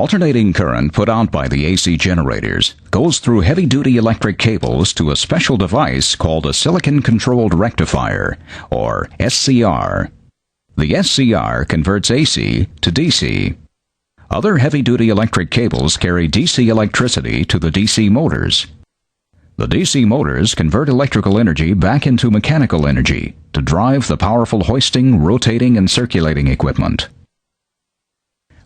Alternating current put out by the AC generators goes through heavy-duty electric cables to a special device called a silicon-controlled rectifier, or SCR. The SCR converts AC to DC. Other heavy-duty electric cables carry DC electricity to the DC motors. The DC motors convert electrical energy back into mechanical energy to drive the powerful hoisting, rotating, and circulating equipment.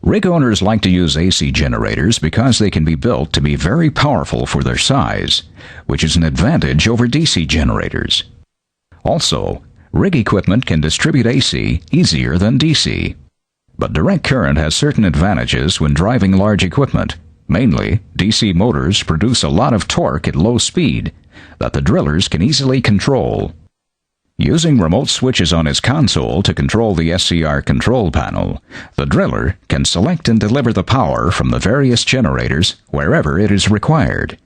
Rig owners like to use AC generators because they can be built to be very powerful for their size, which is an advantage over DC generators. Also, rig equipment can distribute AC easier than DC. But direct current has certain advantages when driving large equipment. Mainly, DC motors produce a lot of torque at low speed that the drillers can easily control. Using remote switches on his console to control the SCR control panel, the driller can select and deliver the power from the various generators wherever it is required.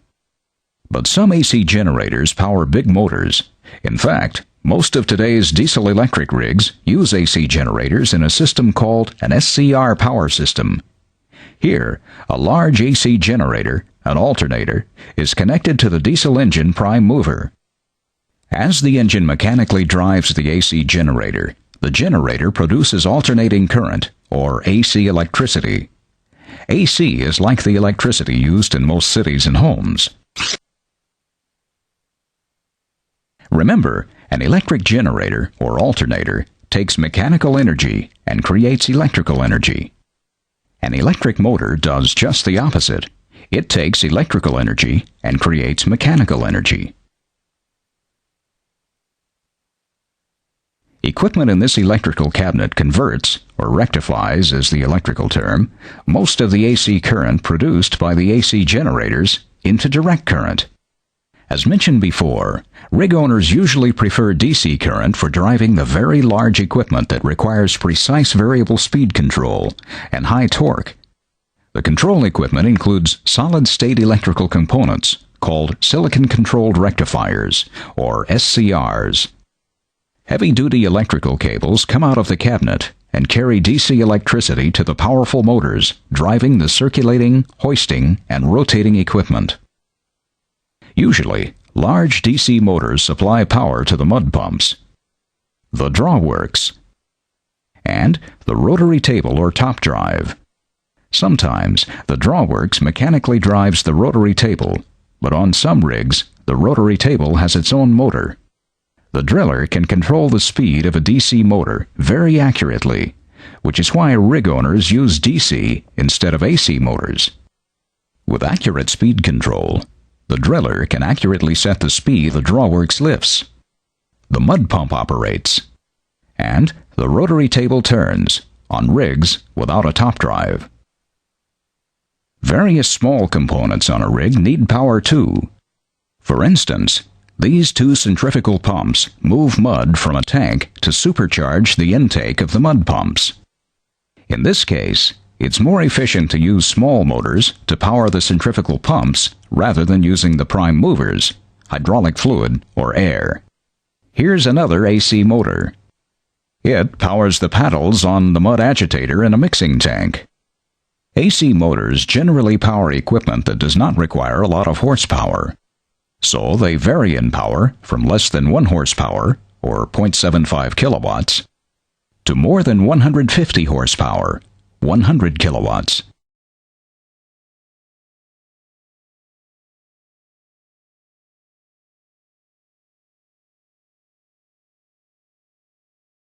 But some AC generators power big motors. In fact, most of today's diesel-electric rigs use AC generators in a system called an SCR power system. Here, a large AC generator, an alternator, is connected to the diesel engine prime mover. As the engine mechanically drives the AC generator, the generator produces alternating current, or AC electricity. AC is like the electricity used in most cities and homes. Remember, an electric generator, or alternator, takes mechanical energy and creates electrical energy. An electric motor does just the opposite. It takes electrical energy and creates mechanical energy. Equipment in this electrical cabinet converts, or rectifies is the electrical term, most of the AC current produced by the AC generators into direct current. As mentioned before, rig owners usually prefer DC current for driving the very large equipment that requires precise variable speed control and high torque. The control equipment includes solid-state electrical components called silicon-controlled rectifiers, or SCRs. Heavy-duty electrical cables come out of the cabinet and carry DC electricity to the powerful motors driving the circulating, hoisting, and rotating equipment. Usually, large DC motors supply power to the mud pumps, the drawworks, and the rotary table or top drive. Sometimes, the drawworks mechanically drives the rotary table, but on some rigs, the rotary table has its own motor. The driller can control the speed of a DC motor very accurately, which is why rig owners use DC instead of AC motors. With accurate speed control, the driller can accurately set the speed the drawworks lifts, the mud pump operates, and the rotary table turns on rigs without a top drive. Various small components on a rig need power too. For instance, these two centrifugal pumps move mud from a tank to supercharge the intake of the mud pumps. In this case, it's more efficient to use small motors to power the centrifugal pumps rather than using the prime movers, hydraulic fluid, or air. Here's another AC motor. It powers the paddles on the mud agitator in a mixing tank. AC motors generally power equipment that does not require a lot of horsepower. So they vary in power from less than 1 horsepower, or 0.75 kilowatts, to more than 150 horsepower, 100 kilowatts.